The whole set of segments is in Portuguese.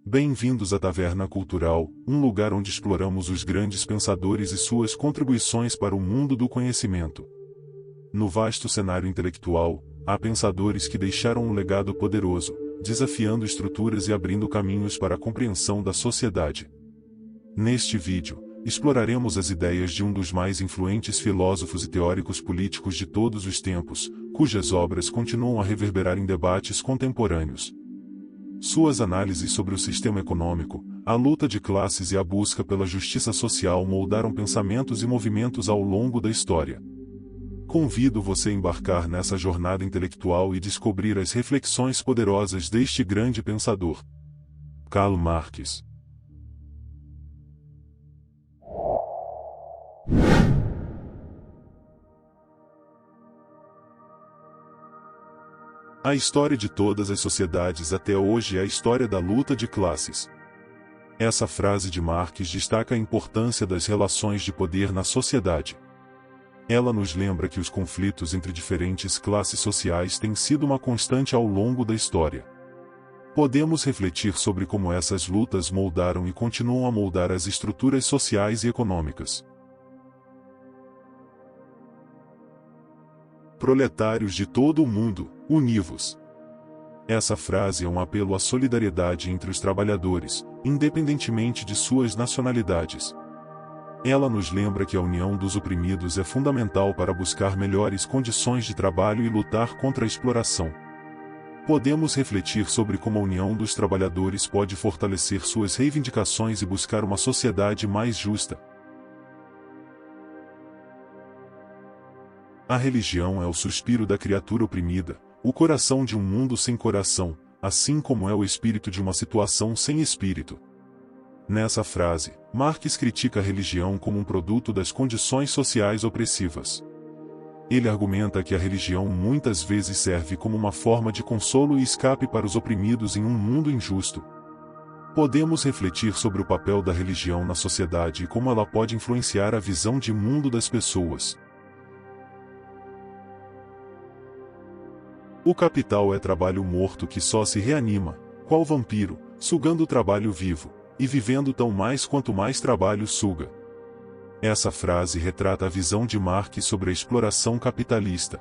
Bem-vindos à Taverna Cultural, um lugar onde exploramos os grandes pensadores e suas contribuições para o mundo do conhecimento. No vasto cenário intelectual, há pensadores que deixaram um legado poderoso, desafiando estruturas e abrindo caminhos para a compreensão da sociedade. Neste vídeo, exploraremos as ideias de um dos mais influentes filósofos e teóricos políticos de todos os tempos, cujas obras continuam a reverberar em debates contemporâneos. Suas análises sobre o sistema econômico, a luta de classes e a busca pela justiça social moldaram pensamentos e movimentos ao longo da história. Convido você a embarcar nessa jornada intelectual e descobrir as reflexões poderosas deste grande pensador. Karl Marx. A história de todas as sociedades até hoje é a história da luta de classes. Essa frase de Marx destaca a importância das relações de poder na sociedade. Ela nos lembra que os conflitos entre diferentes classes sociais têm sido uma constante ao longo da história. Podemos refletir sobre como essas lutas moldaram e continuam a moldar as estruturas sociais e econômicas. Proletários de todo o mundo, univos. Essa frase é um apelo à solidariedade entre os trabalhadores, independentemente de suas nacionalidades. Ela nos lembra que a união dos oprimidos é fundamental para buscar melhores condições de trabalho e lutar contra a exploração. Podemos refletir sobre como a união dos trabalhadores pode fortalecer suas reivindicações e buscar uma sociedade mais justa. A religião é o suspiro da criatura oprimida, o coração de um mundo sem coração, assim como é o espírito de uma situação sem espírito. Nessa frase, Marx critica a religião como um produto das condições sociais opressivas. Ele argumenta que a religião muitas vezes serve como uma forma de consolo e escape para os oprimidos em um mundo injusto. Podemos refletir sobre o papel da religião na sociedade e como ela pode influenciar a visão de mundo das pessoas. O capital é trabalho morto que só se reanima, qual vampiro, sugando o trabalho vivo, e vivendo tão mais quanto mais trabalho suga. Essa frase retrata a visão de Marx sobre a exploração capitalista.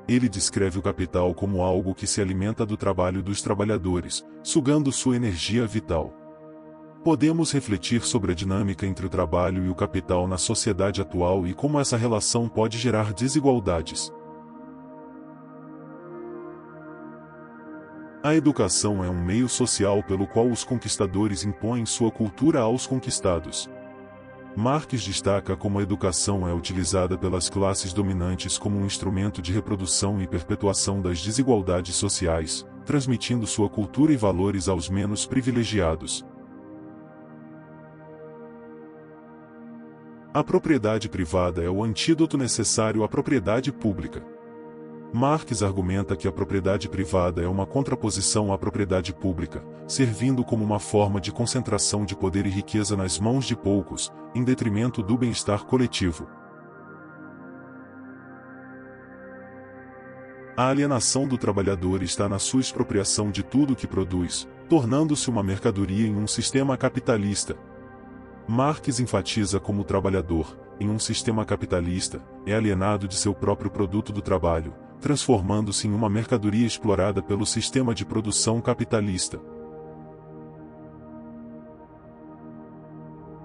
Ele descreve o capital como algo que se alimenta do trabalho dos trabalhadores, sugando sua energia vital. Podemos refletir sobre a dinâmica entre o trabalho e o capital na sociedade atual e como essa relação pode gerar desigualdades. A educação é um meio social pelo qual os conquistadores impõem sua cultura aos conquistados. Marx destaca como a educação é utilizada pelas classes dominantes como um instrumento de reprodução e perpetuação das desigualdades sociais, transmitindo sua cultura e valores aos menos privilegiados. A propriedade privada é o antídoto necessário à propriedade pública. Marx argumenta que a propriedade privada é uma contraposição à propriedade pública, servindo como uma forma de concentração de poder e riqueza nas mãos de poucos, em detrimento do bem-estar coletivo. A alienação do trabalhador está na sua expropriação de tudo o que produz, tornando-se uma mercadoria em um sistema capitalista. Marx enfatiza como o trabalhador, em um sistema capitalista, é alienado de seu próprio produto do trabalho, transformando-se em uma mercadoria explorada pelo sistema de produção capitalista.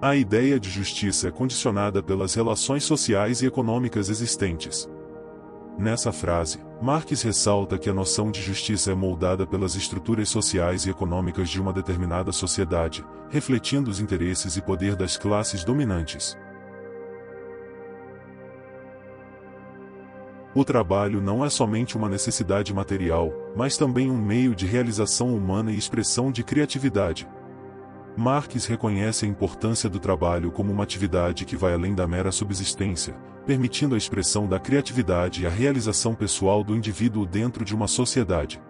A ideia de justiça é condicionada pelas relações sociais e econômicas existentes. Nessa frase, Marx ressalta que a noção de justiça é moldada pelas estruturas sociais e econômicas de uma determinada sociedade, refletindo os interesses e poder das classes dominantes. O trabalho não é somente uma necessidade material, mas também um meio de realização humana e expressão de criatividade. Marx reconhece a importância do trabalho como uma atividade que vai além da mera subsistência, permitindo a expressão da criatividade e a realização pessoal do indivíduo dentro de uma sociedade.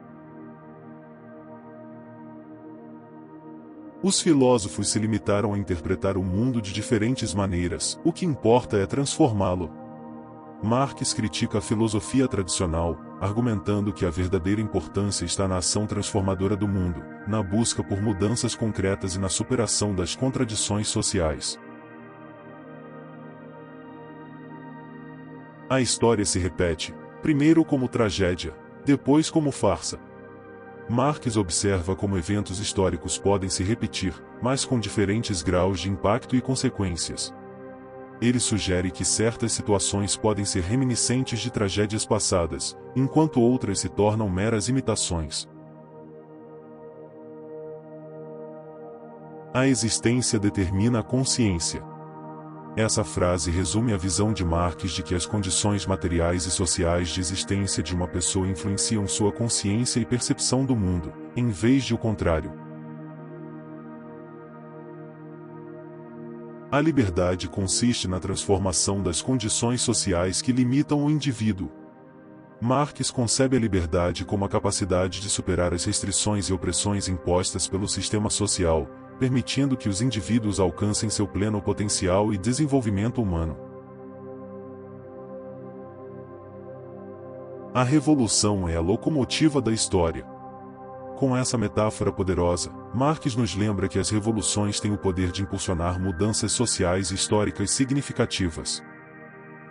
Os filósofos se limitaram a interpretar o mundo de diferentes maneiras, o que importa é transformá-lo. Marx critica a filosofia tradicional, argumentando que a verdadeira importância está na ação transformadora do mundo, na busca por mudanças concretas e na superação das contradições sociais. A história se repete, primeiro como tragédia, depois como farsa. Marx observa como eventos históricos podem se repetir, mas com diferentes graus de impacto e consequências. Ele sugere que certas situações podem ser reminiscentes de tragédias passadas, enquanto outras se tornam meras imitações. A existência determina a consciência. Essa frase resume a visão de Marx de que as condições materiais e sociais de existência de uma pessoa influenciam sua consciência e percepção do mundo, em vez de o contrário. A liberdade consiste na transformação das condições sociais que limitam o indivíduo. Marx concebe a liberdade como a capacidade de superar as restrições e opressões impostas pelo sistema social, permitindo que os indivíduos alcancem seu pleno potencial e desenvolvimento humano. A revolução é a locomotiva da história. Com essa metáfora poderosa, Marx nos lembra que as revoluções têm o poder de impulsionar mudanças sociais e históricas significativas.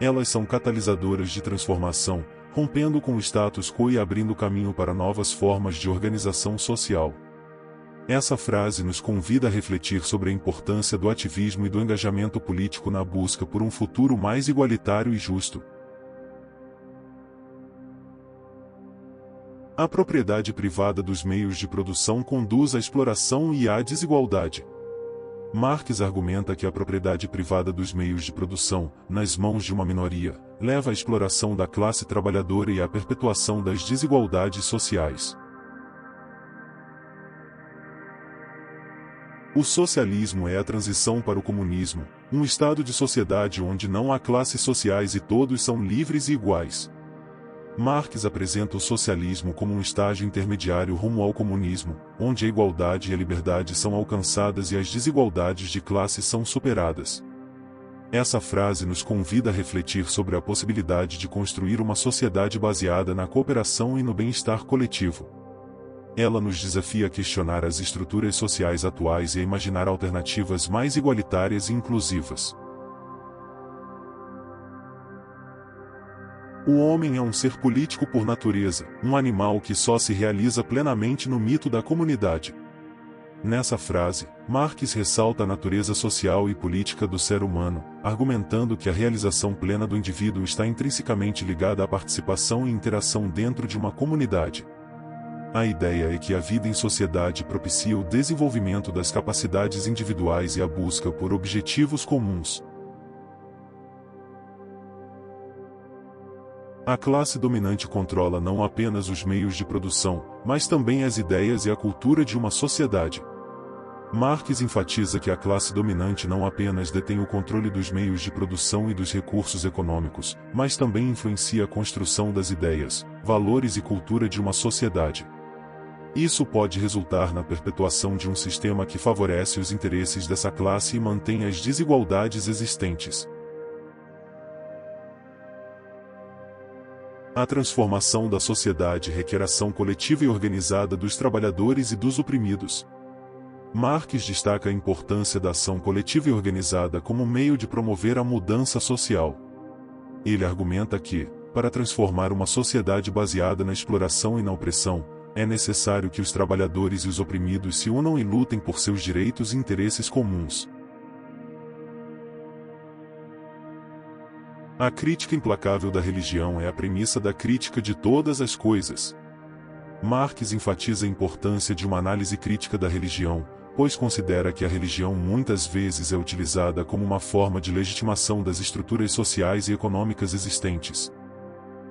Elas são catalisadoras de transformação, rompendo com o status quo e abrindo caminho para novas formas de organização social. Essa frase nos convida a refletir sobre a importância do ativismo e do engajamento político na busca por um futuro mais igualitário e justo. A propriedade privada dos meios de produção conduz à exploração e à desigualdade. Marx argumenta que a propriedade privada dos meios de produção, nas mãos de uma minoria, leva à exploração da classe trabalhadora e à perpetuação das desigualdades sociais. O socialismo é a transição para o comunismo, um estado de sociedade onde não há classes sociais e todos são livres e iguais. Marx apresenta o socialismo como um estágio intermediário rumo ao comunismo, onde a igualdade e a liberdade são alcançadas e as desigualdades de classe são superadas. Essa frase nos convida a refletir sobre a possibilidade de construir uma sociedade baseada na cooperação e no bem-estar coletivo. Ela nos desafia a questionar as estruturas sociais atuais e a imaginar alternativas mais igualitárias e inclusivas. O homem é um ser político por natureza, um animal que só se realiza plenamente no mito da comunidade. Nessa frase, Marx ressalta a natureza social e política do ser humano, argumentando que a realização plena do indivíduo está intrinsecamente ligada à participação e interação dentro de uma comunidade. A ideia é que a vida em sociedade propicia o desenvolvimento das capacidades individuais e a busca por objetivos comuns. A classe dominante controla não apenas os meios de produção, mas também as ideias e a cultura de uma sociedade. Marx enfatiza que a classe dominante não apenas detém o controle dos meios de produção e dos recursos econômicos, mas também influencia a construção das ideias, valores e cultura de uma sociedade. Isso pode resultar na perpetuação de um sistema que favorece os interesses dessa classe e mantém as desigualdades existentes. A transformação da sociedade requer ação coletiva e organizada dos trabalhadores e dos oprimidos. Marx destaca a importância da ação coletiva e organizada como meio de promover a mudança social. Ele argumenta que, para transformar uma sociedade baseada na exploração e na opressão, é necessário que os trabalhadores e os oprimidos se unam e lutem por seus direitos e interesses comuns. A crítica implacável da religião é a premissa da crítica de todas as coisas. Marx enfatiza a importância de uma análise crítica da religião, pois considera que a religião muitas vezes é utilizada como uma forma de legitimação das estruturas sociais e econômicas existentes.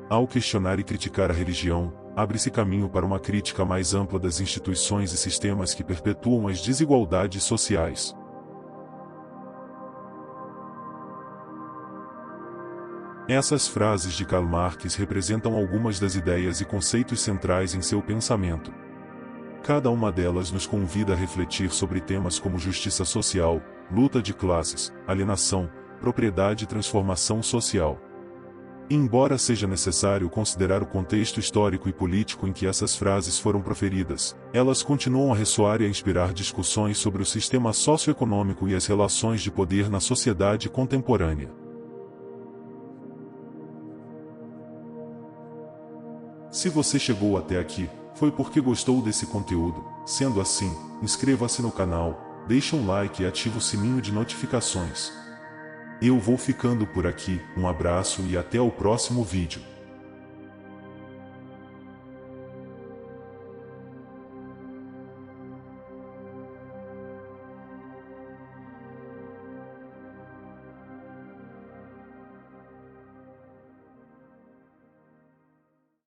Ao questionar e criticar a religião, abre-se caminho para uma crítica mais ampla das instituições e sistemas que perpetuam as desigualdades sociais. Essas frases de Karl Marx representam algumas das ideias e conceitos centrais em seu pensamento. Cada uma delas nos convida a refletir sobre temas como justiça social, luta de classes, alienação, propriedade e transformação social. Embora seja necessário considerar o contexto histórico e político em que essas frases foram proferidas, elas continuam a ressoar e a inspirar discussões sobre o sistema socioeconômico e as relações de poder na sociedade contemporânea. Se você chegou até aqui, foi porque gostou desse conteúdo. Sendo assim, inscreva-se no canal, deixe um like e ative o sininho de notificações. Eu vou ficando por aqui, um abraço e até o próximo vídeo.